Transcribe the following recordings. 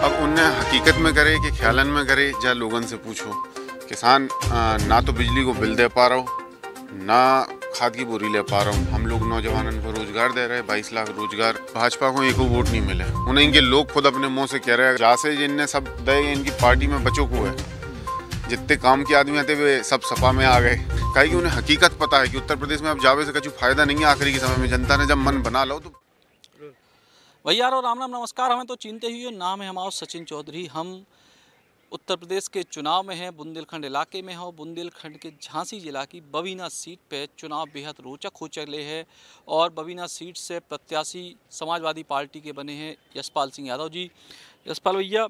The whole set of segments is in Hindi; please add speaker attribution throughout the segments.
Speaker 1: अब उन्हें हकीकत में करे कि ख्यालन में करे, जा लोगन से पूछो। किसान ना तो बिजली को बिल दे पा रहा हो, ना खाद की बोरी ले पा रहा हूँ। हम लोग नौजवानों को रोजगार दे रहे हैं, 22 लाख रोजगार। भाजपा को एक वोट नहीं मिले। उन्हें इनके लोग खुद अपने मुंह से कह रहे हैं जहाँ से जिनने सब दे इनकी पार्टी में बच्चों को है, जितने काम के आदमी आते वे सब सपा में आ गए। कहीं कि उन्हें हकीकत पता है कि उत्तर प्रदेश में अब जावे से कुछ फायदा नहीं है। आखिरी के समय में जनता ने जब मन बना लो तो
Speaker 2: भैया और राम राम नमस्कार। हमें तो चिंते हुए नाम है हमारा सचिन चौधरी। हम उत्तर प्रदेश के चुनाव में हैं, बुंदेलखंड इलाके में हो। बुंदेलखंड के झांसी जिला की बबीना सीट पे चुनाव बेहद रोचक हो चले हैं और बबीना सीट से प्रत्याशी समाजवादी पार्टी के बने हैं यशपाल सिंह यादव जी। यशपाल भैया,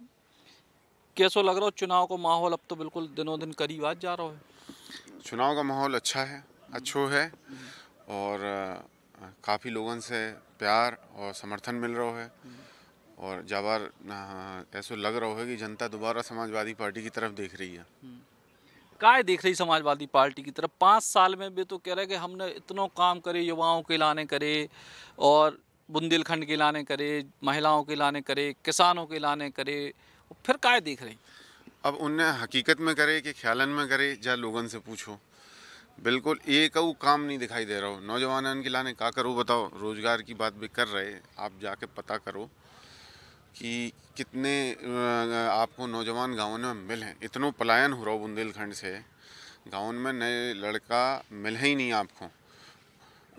Speaker 2: कैसो लग रहा हो चुनाव को माहौल? अब तो बिल्कुल दिनों दिन करीब आ जा रहा है।
Speaker 1: चुनाव का माहौल अच्छा है, अच्छो है और काफ़ी लोगों से प्यार और समर्थन मिल रहा है और जाबार ऐसा लग रहा है कि जनता दोबारा समाजवादी पार्टी की तरफ देख रही है।
Speaker 2: काय देख रही समाजवादी पार्टी की तरफ? 5 साल में भी तो कह रहे कि हमने इतना काम करे, युवाओं के लाने करे और बुंदेलखंड के लाने करे, महिलाओं के लाने करे, किसानों के लाने करे, फिर काय देख रही?
Speaker 1: अब उन्हें हकीकत में करे कि ख्यालन में करे, जा लोगन से पूछो। बिल्कुल एक काम नहीं दिखाई दे रहा हो। नौजवान के लाने का करो बताओ। रोजगार की बात भी कर रहे, आप जाके पता करो कि कितने आपको नौजवान गाँव में मिल हैं। इतना पलायन हो रहा हो बुंदेलखंड से, गाँव में नए लड़का मिल ही नहीं आपको।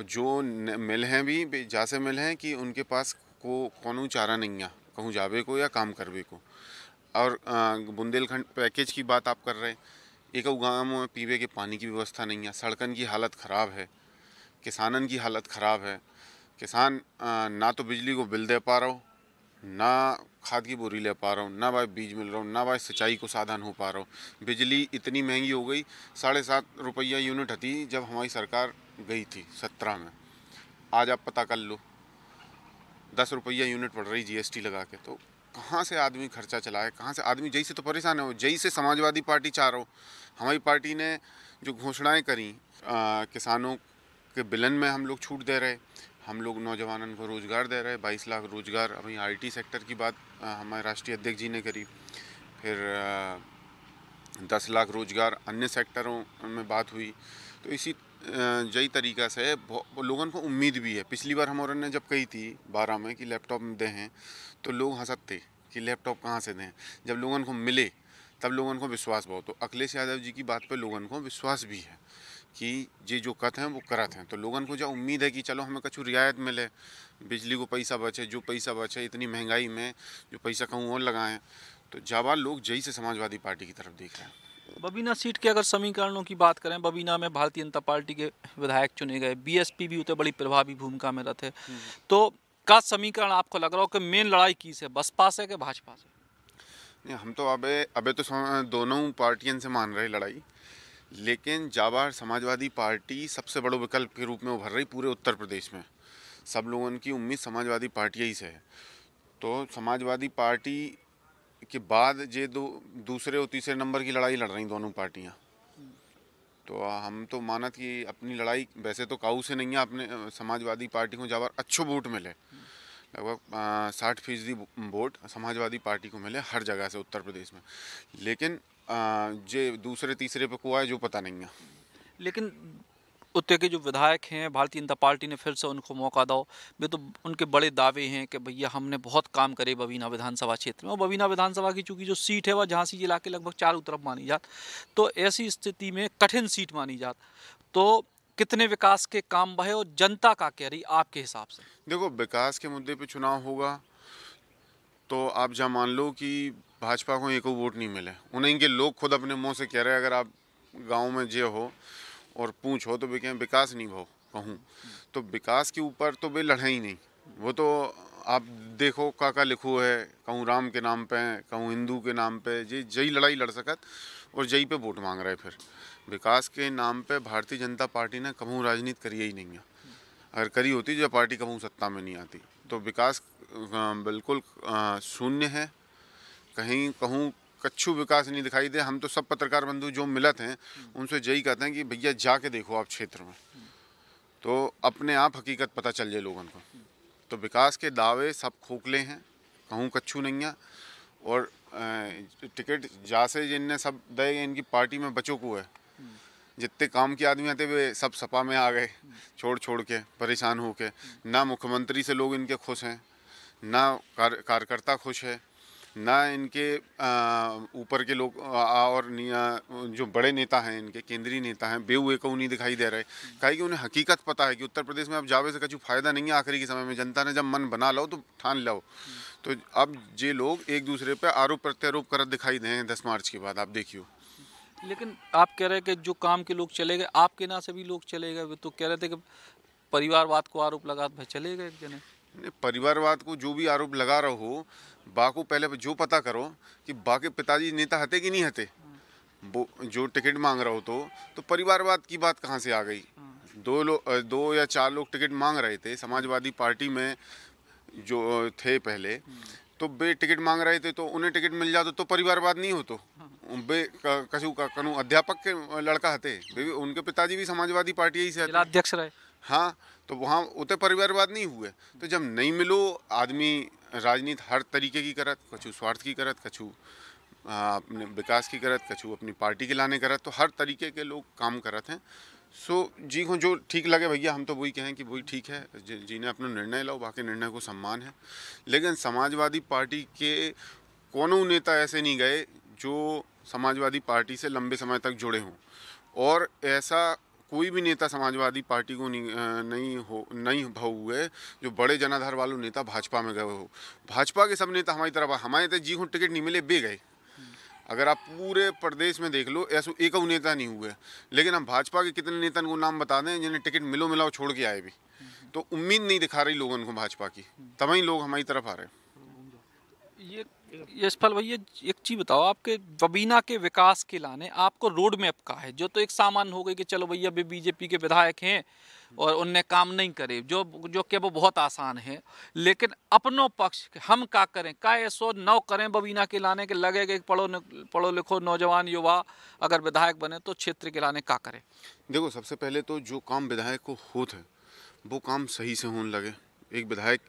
Speaker 1: जो मिल हैं भी जैसे मिल हैं कि उनके पास कोनो चारा नहीं है कहूँ जावे को या काम करवे को। और बुंदेलखंड पैकेज की बात आप कर रहे, एक गाँव में पीवे के पानी की व्यवस्था नहीं है, सड़कन की हालत ख़राब है, किसानन की हालत ख़राब है। किसान ना तो बिजली को बिल दे पा रहा हो, ना खाद की बोरी ले पा रहा हूँ, ना भाई बीज मिल रहा हूँ, ना भाई सिंचाई को साधन हो पा रहा हूँ। बिजली इतनी महंगी हो गई, 7.5 रुपया यूनिट थी जब हमारी सरकार गई थी 17 में। आज आप पता कर लो 10 रुपया यूनिट पड़ रही जीएसटी लगा के। तो कहाँ से आदमी खर्चा चलाए, कहाँ से आदमी जई से तो परेशान है। जई से समाजवादी पार्टी चाह रहा हो। हमारी पार्टी ने जो घोषणाएं करी, किसानों के बिलन में हम लोग छूट दे रहे, हम लोग नौजवानों को रोज़गार दे रहे, 22 लाख रोज़गार। अभी आईटी सेक्टर की बात हमारे राष्ट्रीय अध्यक्ष जी ने करी, फिर 10 लाख रोज़गार अन्य सेक्टरों में बात हुई। तो इसी जई तरीक़ा से लोगों को उम्मीद भी है। पिछली बार हमारे ने जब कही थी 12 में कि लैपटॉप दे हैं तो लोग हंसते कि लैपटॉप कहाँ से दें। जब लोगों को मिले तब लोगों को विश्वास बहुत। तो अखिलेश यादव जी की बात पे लोगों को विश्वास भी है कि ये जो कथ हैं वो करत हैं। तो लोगों को जो उम्मीद है कि चलो हमें कुछ रियायत मिले, बिजली को पैसा बचे, जो पैसा बचे इतनी महंगाई में जो पैसा कहूँ और लगाएं। तो जावा लोग जई से समाजवादी पार्टी की तरफ देख रहे हैं।
Speaker 2: बबीना सीट के अगर समीकरणों की बात करें, बबीना में भारतीय जनता पार्टी के विधायक चुने गए, बीएसपी भी उतने बड़ी प्रभावी भूमिका में रहते। तो का समीकरण आपको लग रहा हो कि मेन लड़ाई किस है, बसपा से कि भाजपा से?
Speaker 1: नहीं, हम तो अबे तो दोनों पार्टियों से मान रहे लड़ाई, लेकिन जाबार समाजवादी पार्टी सबसे बड़ो विकल्प के रूप में उभर रही पूरे उत्तर प्रदेश में। सब लोगों की उम्मीद समाजवादी पार्टी ही से है। तो समाजवादी पार्टी के बाद ये दूसरे और तीसरे नंबर की लड़ाई लड़ रही दोनों पार्टियां। तो हम तो मानत कि अपनी लड़ाई वैसे तो काऊ से नहीं है। अपने समाजवादी पार्टी को जाबार अच्छो वोट मिले, लगभग 60% वोट समाजवादी पार्टी को मिले हर जगह से उत्तर प्रदेश में। लेकिन जे दूसरे तीसरे पे को आए जो पता नहीं है।
Speaker 2: लेकिन उत्तर के जो विधायक हैं, भारतीय जनता पार्टी ने फिर से उनको मौका दो। वे तो उनके बड़े दावे हैं कि भैया हमने बहुत काम करे बबीना विधानसभा क्षेत्र में। और बबीना विधानसभा की चूंकि जो सीट है वह झांसी जिला के लगभग चारों तरफ मानी जात, तो ऐसी स्थिति में कठिन सीट मानी जात। तो कितने विकास के काम बहे और जनता का कह रही आपके हिसाब से?
Speaker 1: देखो, विकास के मुद्दे पे चुनाव होगा तो आप जहाँ मान लो कि भाजपा को एक वोट नहीं मिले। उन्हें इनके लोग खुद अपने मुंह से कह रहे हैं, अगर आप गांव में जे हो और पूछो तो वे कहें विकास नहीं भाव कहूँ। तो विकास के ऊपर तो वे लड़े ही नहीं। वो तो आप देखो का लिखो है, कहूँ राम के नाम पे, कहूँ हिंदू के नाम पे, जे जई लड़ाई लड़ सकत और जई पे वोट मांग रहे। फिर विकास के नाम पे भारतीय जनता पार्टी ने कहूँ राजनीति करी ही नहीं है। अगर करी होती जो पार्टी कहूँ सत्ता में नहीं आती। तो विकास बिल्कुल शून्य है। कहीं कहूँ कच्छू विकास नहीं दिखाई दे। हम तो सब पत्रकार बंधु जो मिलत हैं उनसे यही कहते हैं कि भैया जाके देखो आप क्षेत्र में, तो अपने आप हकीकत पता चल जाए लोगों को। तो विकास के दावे सब खोखले हैं, कहूँ कच्छू नहीं है। और टिकट जा से जिनने सब दे इनकी पार्टी में बच्चों को है। जितने काम के आदमी आते वे सब सपा में आ गए, छोड़ छोड़ के परेशान होके। ना मुख्यमंत्री से लोग इनके खुश हैं, ना कार्यकर्ता खुश है, ना इनके ऊपर के लोग और जो बड़े नेता हैं, इनके केंद्रीय नेता हैं, बेहुए को नहीं दिखाई दे रहे। काहे कि उन्हें हकीकत पता है कि उत्तर प्रदेश में अब जावे से कुछ फायदा नहीं है। आखिरी के समय में जनता ने जब मन बना लो तो ठान लो। तो अब ये लोग एक दूसरे पे आरोप प्रत्यारोप कर दिखाई दें 10 मार्च के बाद, आप देखियो।
Speaker 2: लेकिन आप कह रहे हैं कि जो काम के लोग चले गए, आपके ना से भी लोग चले गए। वे तो कह रहे थे कि परिवारवाद को आरोप लगा भाई चले गए एक जने।
Speaker 1: परिवारवाद को जो भी आरोप लगा रहे हो, बाको पहले जो पता करो कि बाके पिताजी नेता हते कि नहीं हते। वो जो टिकट मांग रहे हो तो परिवारवाद की बात कहाँ से आ गई। दो या चार लोग टिकट मांग रहे थे समाजवादी पार्टी में जो थे पहले, तो वे टिकट मांग रहे थे तो उन्हें टिकट मिल जाता तो परिवारवाद नहीं हो। तो वे कनु अध्यापक के लड़का हते, उनके पिताजी भी समाजवादी पार्टी ही से
Speaker 2: अध्यक्ष रहे।
Speaker 1: हाँ, तो वहाँ उतने परिवारवाद नहीं हुए। तो जब नहीं मिलो, आदमी राजनीति हर तरीके की करत, कछु स्वार्थ की करत, कछु अपने विकास की करत, कछु अपनी पार्टी के लाने करत। तो हर तरीके के लोग काम करत हैं। सो जी को जो ठीक लगे भैया, हम तो वही कहें कि वही ठीक है। जी ने अपना निर्णय लो, बाकी निर्णय को सम्मान है। लेकिन समाजवादी पार्टी के कोनो नेता ऐसे नहीं गए जो समाजवादी पार्टी से लंबे समय तक जुड़े हों, और ऐसा कोई भी नेता समाजवादी पार्टी को नहीं भाव हुए जो बड़े जनाधार वालों नेता भाजपा में गए हो। भाजपा के सब नेता हमारी तरफ, हमारे तो जी को टिकट नहीं मिले, बे गए। अगर आप पूरे प्रदेश में देख लो, ऐसा एक नेता नहीं हुए। लेकिन हम भाजपा के कितने नेता को नाम बता दें जिन्हें टिकट मिलाओ छोड़ के आए भी, तो उम्मीद नहीं दिखा रही लोगों को भाजपा की, तभी लोग हमारी तरफ आ रहे।
Speaker 2: ये यशपाल भैया, एक चीज़ बताओ, आपके बबीना के विकास के लाने आपको रोड मैप का है, जो तो एक सामान्य हो गई कि चलो भैया वे बीजेपी के विधायक हैं और उनने काम नहीं करे, जो कि वो बहुत आसान है। लेकिन अपनों पक्ष हम क्या करें, क्या ऐसो नौ करें बबीना के लाने के लगे कि पढ़ो लिखो नौजवान युवा अगर विधायक बने तो क्षेत्र के लाने क्या करें?
Speaker 1: देखो, सबसे पहले तो जो काम विधायक को होता है वो काम सही से होने लगे। एक विधायक,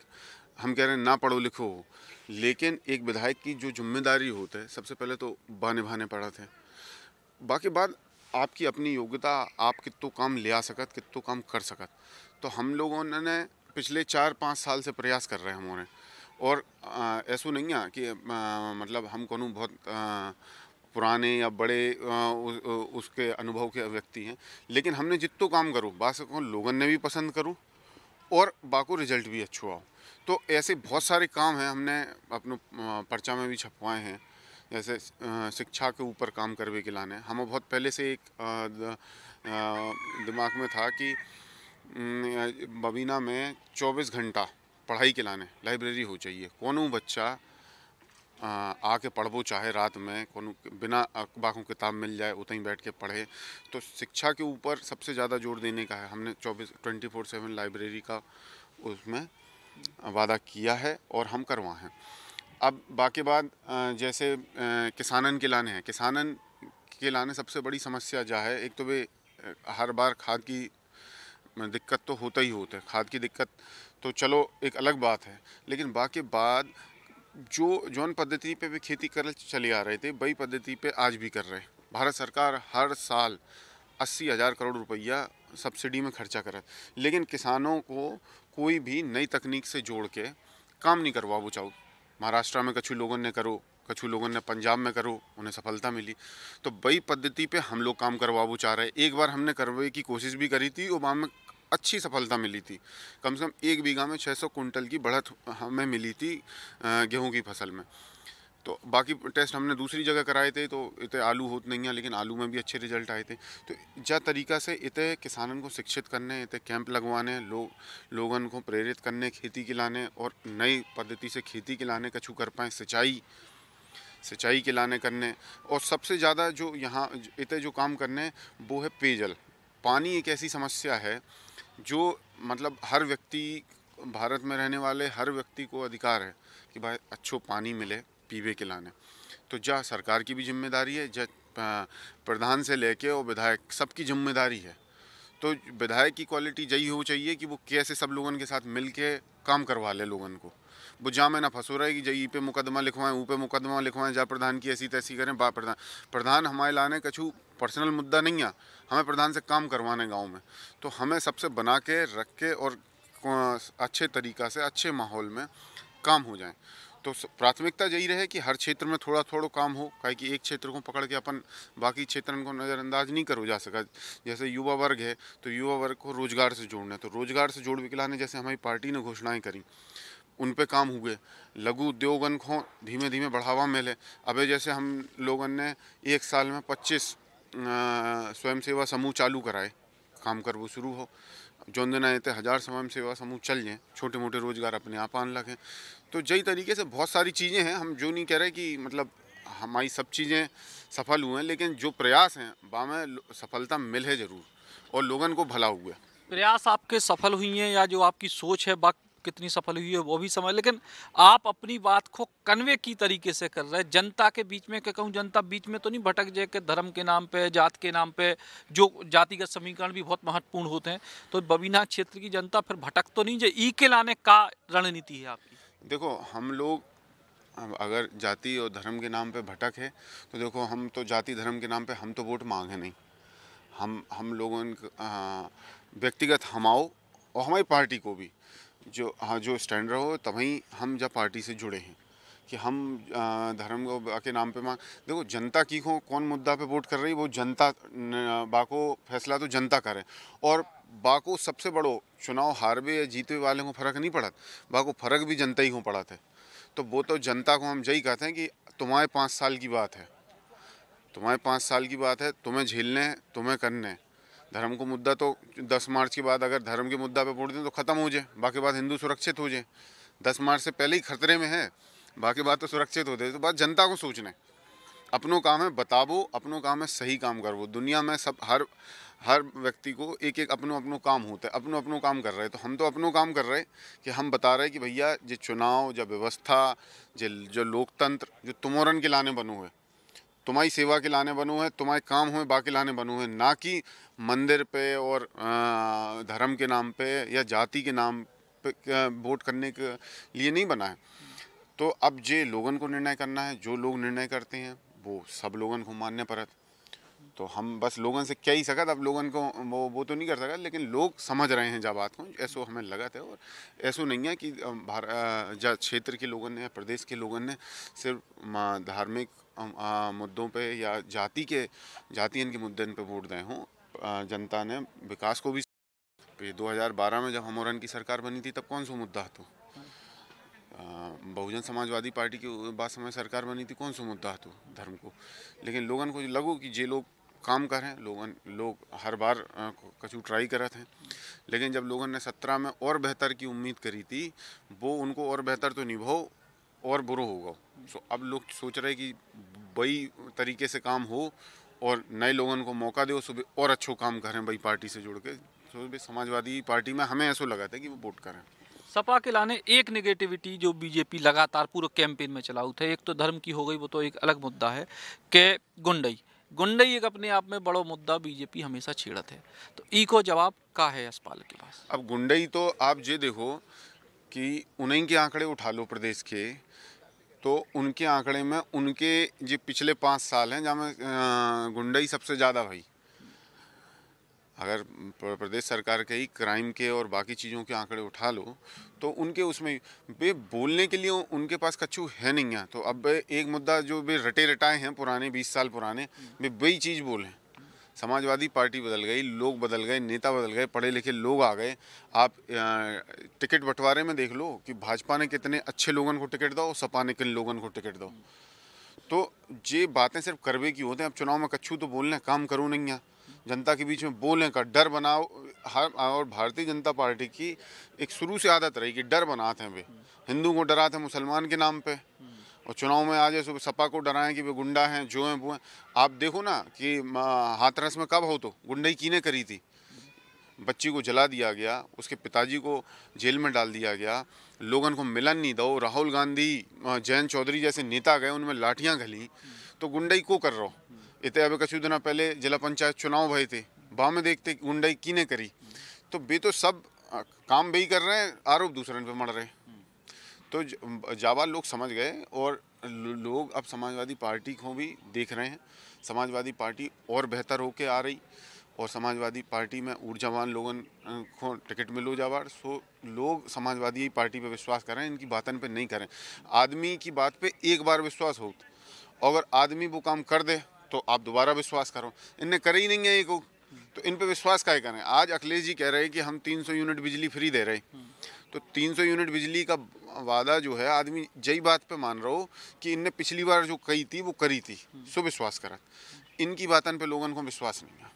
Speaker 1: हम कह रहे हैं ना पढ़ो लिखो हो, लेकिन एक विधायक की जो जिम्मेदारी होता है, सबसे पहले तो निभाने पड़ा थे। बाकी बात आपकी अपनी योग्यता, आप कितो काम ले आ सकत, कितो काम कर सकत। तो हम लोगों ने पिछले 4-5 साल से प्रयास कर रहे हैं हमारे। और ऐसा नहीं है कि मतलब हम कोनो बहुत पुराने या बड़े उसके अनुभव के व्यक्ति हैं, लेकिन हमने जितो काम करो बास लोगों ने भी पसंद करूँ और बाको रिजल्ट भी अच्छो आओ। तो ऐसे बहुत सारे काम हैं हमने अपने पर्चा में भी छपवाए हैं। जैसे शिक्षा के ऊपर काम करवे के लाने हमें बहुत पहले से एक दिमाग में था कि बबीना में 24 घंटा पढ़ाई के लाने लाइब्रेरी हो चाहिए। कोनो बच्चा आके पढ़बो चाहे रात में, कोनो बिना अखबारों किताब मिल जाए उतहीं बैठ के पढ़े। तो शिक्षा के ऊपर सबसे ज़्यादा जोर देने का है। हमने 24/7 लाइब्रेरी का उसमें वादा किया है और हम करवा हैं। अब बाकी बात जैसे किसानन के लाने हैं, किसानन के लाने सबसे बड़ी समस्या जा है, एक तो वे हर बार खाद की दिक्कत तो होता ही होता है। खाद की दिक्कत तो चलो एक अलग बात है, लेकिन बाकी बात जौन पद्धति पे वे खेती कर चले आ रहे थे वही पद्धति पे आज भी कर रहे। भारत सरकार हर साल 80,000 करोड़ रुपया सब्सिडी में खर्चा करत, लेकिन किसानों को कोई भी नई तकनीक से जोड़ के काम नहीं करवा वो चाहो। महाराष्ट्र में कछु लोगों ने करो, कछु लोगों ने पंजाब में करो, उन्हें सफलता मिली। तो वही पद्धति पे हम लोग काम करवाबो चाह रहे। एक बार हमने करवाने की कोशिश भी करी थी और वहाँ में अच्छी सफलता मिली थी। कम से कम 1 बीघा में 600 कुंटल की बढ़त हमें मिली थी गेहूं की फसल में। तो बाकी टेस्ट हमने दूसरी जगह कराए थे तो इतने आलू होते नहीं हैं, लेकिन आलू में भी अच्छे रिजल्ट आए थे। तो जा तरीका से इतने किसानों को शिक्षित करने, इतने कैंप लगवाने, लोगों को प्रेरित करने खेती के लाने और नई पद्धति से खेती के लाने कछु कर पाएँ, सिंचाई के लाने करने। और सबसे ज़्यादा जो यहाँ इतने जो काम करने वो है पेयजल। पानी एक ऐसी समस्या है जो मतलब हर व्यक्ति, भारत में रहने वाले हर व्यक्ति को अधिकार है कि भाई अच्छो पानी मिले पीवे के लाने। तो जा सरकार की भी जिम्मेदारी है, जा प्रधान से लेके और विधायक सबकी जिम्मेदारी है। तो विधायक की क्वालिटी यही हो चाहिए कि वो कैसे सब लोगों के साथ मिल के काम करवा ले लोगों को। वो जामे ना फंसो रहे कि जई पे मुकदमा लिखवाएं, ऊ पे मुकदमा लिखवाएं, जा प्रधान की ऐसी तैसी करें। बा प्रधान हमारे लाने कछु पर्सनल मुद्दा नहीं है, हमें प्रधान से काम करवाने गांव में। तो हमें सबसे बना के रख के और अच्छे तरीक़ा से अच्छे माहौल में काम हो जाए। तो प्राथमिकता यही रहे कि हर क्षेत्र में थोड़ा थोड़ा काम हो, काहे कि एक क्षेत्र को पकड़ के अपन बाकी क्षेत्रों को नज़रअंदाज नहीं करो जा सका। जैसे युवा वर्ग है तो युवा वर्ग को रोजगार से जोड़ना है, तो रोजगार से जोड़ के लाने जैसे हमारी पार्टी ने घोषणाएं करी, उन पे काम हुए। लघु उद्योगन को धीमे धीमे बढ़ावा मिले। अबे जैसे हम लोगों ने एक साल में 25 स्वयं सेवा समूह चालू कराए, काम कर वो शुरू हो। जो दिन आए थे 1000 स्वयं सेवा समूह चल जाएँ, छोटे मोटे रोजगार अपने आप आने लगे। तो यही तरीके से बहुत सारी चीज़ें हैं। हम जो नहीं कह रहे कि मतलब हमारी सब चीज़ें सफल हुए हैं, लेकिन जो प्रयास हैं बामें सफलता मिल है ज़रूर और लोगन को भला हुआ।
Speaker 2: प्रयास आपके सफल हुई हैं या जो आपकी सोच है बात कितनी सफल हुई है वो भी समझ, लेकिन आप अपनी बात को कन्वे की तरीके से कर रहे हैं जनता के बीच में। क्या कहूँ, जनता बीच में तो नहीं भटक जाए कि धर्म के नाम पे, जात के नाम पे, जो जातिगत समीकरण भी बहुत महत्वपूर्ण होते हैं, तो बबीना क्षेत्र की जनता फिर भटक तो नहीं जाए। ई के लाने का रणनीति है आपकी?
Speaker 1: देखो, हम लोग अगर जाति और धर्म के नाम पे भटक है तो देखो, हम तो जाति धर्म के नाम पे हम तो वोट मांगे नहीं। हम लोगों व्यक्तिगत हम आओ और हमारी पार्टी को भी जो स्टैंड रहो, तभी हम जब पार्टी से जुड़े हैं कि हम धर्म के नाम पे मांग। देखो, जनता की को कौन मुद्दा पे वोट कर रही, वो जनता बाको फैसला तो जनता करे। और बाको सबसे बड़ो चुनाव हारवे या जीते वाले को फर्क नहीं पड़ा, बाको फर्क भी जनता ही को पड़ा था। तो वो तो जनता को हम यही कहते हैं कि तुम्हारे 5 साल की बात है, तुम्हारे 5 साल की बात है, तुम्हें झेलने, तुम्हें करने। धर्म को मुद्दा तो 10 मार्च के बाद अगर धर्म के मुद्दा पे वोट दें तो ख़त्म हो जाए, बाकी बात हिंदू सुरक्षित हो जाए। 10 मार्च से पहले ही खतरे में है, बाकी बात तो सुरक्षित हो जाए। तो बात जनता को सोचने, अपनों काम है बतावो, अपनों काम है सही काम करवो। दुनिया में सब हर व्यक्ति को एक एक अपनों काम होता है, अपनों काम कर रहे हैं। तो हम तो अपनों काम कर रहे हैं कि हम बता रहे हैं कि भैया जो चुनाव, जो व्यवस्था, जो लोकतंत्र जो तुमोरन के लाने बनो है, तुम्हारी सेवा के लाने बनो है, तुम्हारे काम हुए बाकी लाने बनो है, ना कि मंदिर पे और धर्म के नाम पे या जाति के नाम पे वोट करने के लिए नहीं बना है। तो अब जे लोगन को निर्णय करना है, जो लोग निर्णय करते हैं वो सब लोगन को मानने पड़त। तो हम बस लोगन से क्या ही सकत, अब लोगन को वो तो नहीं कर सकत, लेकिन लोग समझ रहे हैं जब बात को, ऐसो हमें लगा था। और ऐसो नहीं है कि क्षेत्र के लोगों ने, प्रदेश के लोगों ने सिर्फ धार्मिक मुद्दों पे या जातियन के मुद्दे पे वोट दें हों। जनता ने विकास को भी 2012 में जब हमोरन की सरकार बनी थी तब कौन सा मुद्दा तो बहुजन समाजवादी पार्टी की बाद समय सरकार बनी थी, कौन सा मुद्दा तो धर्म को। लेकिन लोगन को लगो कि जे लोग काम कर रहे हैं, लोग हर बार कछु ट्राई करते हैं, लेकिन जब लोगों ने 17 में और बेहतर की उम्मीद करी थी, वो उनको और बेहतर तो निभाओ और बुरा होगा। तो अब लोग सोच रहे कि वही तरीके से काम हो और नए लोगों को मौका दो, सुबह और अच्छो काम करें वही पार्टी से जुड़ के। तो समाजवादी पार्टी में हमें ऐसा लगा था कि वो वोट करें।
Speaker 2: सपा के लाने एक नेगेटिविटी जो बीजेपी लगातार पूरे कैंपेन में चलाऊ थे, एक तो धर्म की हो गई, वो तो एक अलग मुद्दा है कि गुंडई एक अपने आप में बड़ो मुद्दा बीजेपी हमेशा छेड़त है। तो ई को जवाब का है यशपाल के पास?
Speaker 1: अब गुंडई तो आप ये देखो कि उन्हीं के आंकड़े उठा लो प्रदेश के, तो उनके आंकड़े में उनके जो पिछले 5 साल हैं जहाँ में गुंडई सबसे ज़्यादा भाई। अगर प्रदेश सरकार के ही क्राइम के और बाकी चीज़ों के आंकड़े उठा लो तो उनके उसमें वे बोलने के लिए उनके पास कछु है नहीं है। तो अब एक मुद्दा जो वे रटे रटाए हैं पुराने 20 साल पुराने, वे वही चीज़ बोलें। समाजवादी पार्टी बदल गई, लोग बदल गए, नेता बदल गए, पढ़े लिखे लोग आ गए। आप टिकट बंटवारे में देख लो कि भाजपा ने कितने अच्छे लोगों को टिकट दो, सपा ने किन लोगों को टिकट दो। तो ये बातें सिर्फ करवे की होते हैं। अब चुनाव में कच्छू तो बोलने, काम करो नहीं है, जनता के बीच में बोलने का डर बनाओ। और भारतीय जनता पार्टी की एक शुरू से आदत रही कि डर बनाते हैं, वे हिंदू को डराते हैं मुसलमान के नाम पे, और चुनाव में आज सपा को डराएं कि वे गुंडा हैं, जो हैं वो हैं। आप देखो ना कि हाथरस में कब हो तो गुंडई कीने करी थी, बच्ची को जला दिया गया, उसके पिताजी को जेल में डाल दिया गया, लोगन को मिलन नहीं दो, राहुल गांधी, जयंत चौधरी जैसे नेता गए, उनमें लाठियां घली। तो गुंडई को कर रहा हो इतने। अब कछु दिन पहले जिला पंचायत चुनाव भये थे, वहाँ में देखते गुंडई कीने करी। तो वे तो सब काम भी कर रहे हैं, आरोप दूसरे पे मर रहे। तो जाबाज लोग समझ गए और लोग अब समाजवादी पार्टी को भी देख रहे हैं। समाजवादी पार्टी और बेहतर होके आ रही और समाजवादी पार्टी में ऊर्जावान लोगों को टिकट मिलो जाबार, सो लोग समाजवादी पार्टी पे विश्वास करें, इनकी बातन पे नहीं करें। आदमी की बात पे एक बार विश्वास हो, अगर आदमी वो काम कर दे तो आप दोबारा विश्वास करो। इनने करे ही नहीं है एक, तो इन पे विश्वास क्या करें। आज अखिलेश जी कह रहे हैं कि हम 300 यूनिट बिजली फ्री दे रहे हैं, तो 300 यूनिट बिजली का वादा जो है आदमी जई बात पे मान रहा हो कि इनने पिछली बार जो कही थी वो करी थी, सो विश्वास करा। इनकी बातन पे लोगों को विश्वास नहीं है।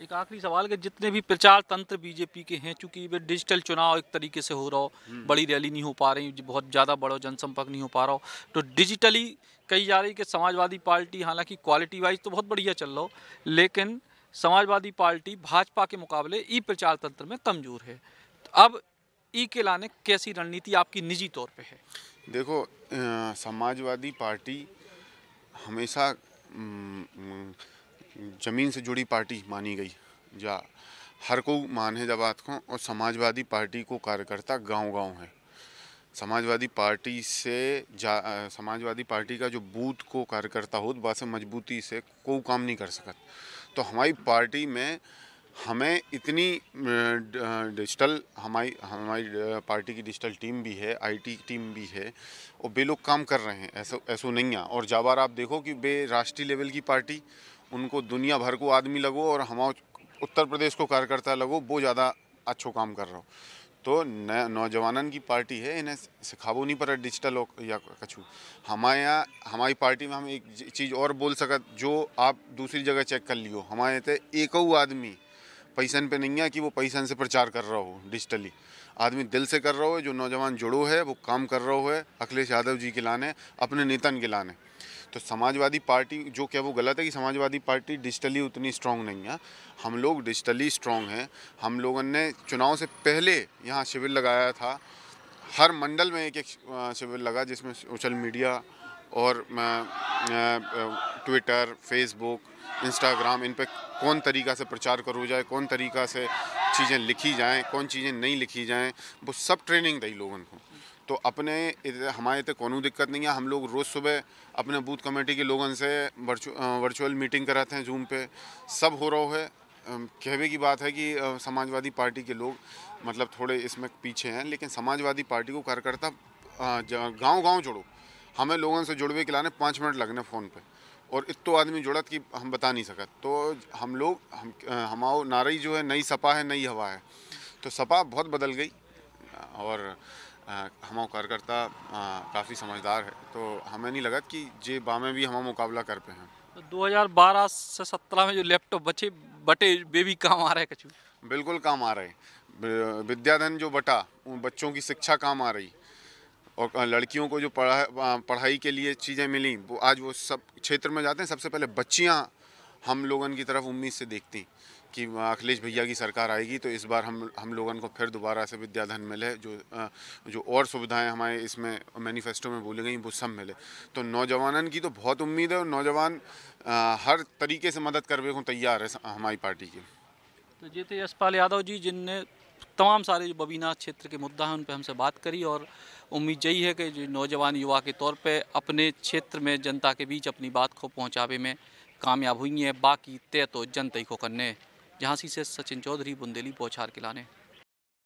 Speaker 2: एक आखिरी सवाल कि जितने भी प्रचार तंत्र बीजेपी के हैं, चूंकि वे डिजिटल चुनाव एक तरीके से हो रहा हो, बड़ी रैली नहीं हो पा रही, बहुत ज़्यादा बड़ा जनसंपर्क नहीं हो पा रहा हो, तो डिजिटली कही जा रही कि समाजवादी पार्टी हालांकि क्वालिटी वाइज तो बहुत बढ़िया चल रहा हो, लेकिन समाजवादी पार्टी भाजपा के मुकाबले ई प्रचार तंत्र में कमज़ोर है। तो अब ई के लाने कैसी रणनीति आपकी निजी तौर पे है?
Speaker 1: देखो, समाजवादी पार्टी हमेशा ज़मीन से जुड़ी पार्टी मानी गई, जा हर को मान है जब बात को। और समाजवादी पार्टी को कार्यकर्ता गांव-गांव है। समाजवादी पार्टी से समाजवादी पार्टी का जो बूथ को कार्यकर्ता हो, वहाँ से मजबूती से कोई काम नहीं कर सकत। तो हमारी पार्टी में हमें इतनी डिजिटल हमारी पार्टी की डिजिटल टीम भी है, आईटी टीम भी है, और बे लोग काम कर रहे हैं, ऐसा नहीं है। और जाबार आप देखो कि बे राष्ट्रीय लेवल की पार्टी, उनको दुनिया भर को आदमी लगो और हमारे उत्तर प्रदेश को कार्यकर्ता लगो, वो ज़्यादा अच्छो काम कर रहा हो। तो नौजवानन की पार्टी है, इन्हें सिखाबो नहीं पड़ा डिजिटल या कछु। हमारे यहाँ हमारी पार्टी में हम एक चीज़ और बोल सकत, जो आप दूसरी जगह चेक कर लियो, हमारे यहाँ एक आदमी पैसन पे नहीं है कि वो पैसन से प्रचार कर रहा हो। डिजिटली आदमी दिल से कर रहा हो, जो नौजवान जुड़ो है वो काम कर रहा है अखिलेश यादव जी के लाने, अपने नेतन के लाने। तो समाजवादी पार्टी जो क्या वो गलत है कि समाजवादी पार्टी डिजिटली उतनी स्ट्रांग नहीं है। हम लोग डिजिटली स्ट्रांग हैं। हम लोगों ने चुनाव से पहले यहाँ शिविर लगाया था, हर मंडल में एक एक शिविर लगा, जिसमें सोशल मीडिया और ट्विटर, फेसबुक, इंस्टाग्राम, इन पे कौन तरीक़ा से प्रचार करो जाए, कौन तरीक़ा से चीज़ें लिखी जाएं, कौन चीज़ें नहीं लिखी जाएं, वो सब ट्रेनिंग दी लोगों को। तो हमारे तो कोनो दिक्कत नहीं है। हम लोग रोज़ सुबह अपने बूथ कमेटी के लोगों से वर्चुअल मीटिंग कराते हैं, जूम पे सब हो रहा है। कहने की बात है कि समाजवादी पार्टी के लोग मतलब थोड़े इसमें पीछे हैं, लेकिन समाजवादी पार्टी को कार्यकर्ता गांव-गांव जोड़ो। हमें लोगों से जुड़वे के लाने 5 मिनट लगने फ़ोन पे, और इतो आदमी जुड़त कि हम बता नहीं सकत। तो हम लोग हमारा नारा जो है, नई सपा है, नई हवा है। तो सपा बहुत बदल गई और हमारा कार्यकर्ता काफ़ी समझदार है, तो हमें नहीं लगा कि जे बामें भी हमारा मुकाबला कर पे हैं।
Speaker 2: तो 2012 से 17 में जो लैपटॉप बटे वे भी काम आ रहे हैं कछु?
Speaker 1: बिल्कुल काम आ रहे। विद्याधन जो बटा, बच्चों की शिक्षा काम आ रही, और लड़कियों को जो पढ़ाई के लिए चीज़ें मिली, वो आज वो सब क्षेत्र में जाते हैं। सबसे पहले बच्चियाँ हम लोगन की तरफ उम्मीद से देखती कि अखिलेश भैया की सरकार आएगी तो इस बार हम लोगन को फिर दोबारा से विद्याधन मिले, जो और सुविधाएं हमारे इसमें मैनिफेस्टो में बोली गई वो सब मिले। तो नौजवानन की तो बहुत उम्मीद है, और नौजवान हर तरीके से मदद करने को तैयार है हमारी पार्टी की।
Speaker 2: तो ये थे यशपाल यादव जी, जिनने तमाम सारे जो बबीना क्षेत्र के मुद्दा हैं उन पर हमसे बात करी, और उम्मीद यही है कि जो नौजवान युवा के तौर पे अपने क्षेत्र में जनता के बीच अपनी बात को पहुंचावे में कामयाब हुई हैं। बाकी तय तो जनता ही को करने। झांसी से सचिन चौधरी, बुंदेली बौछार के लाने।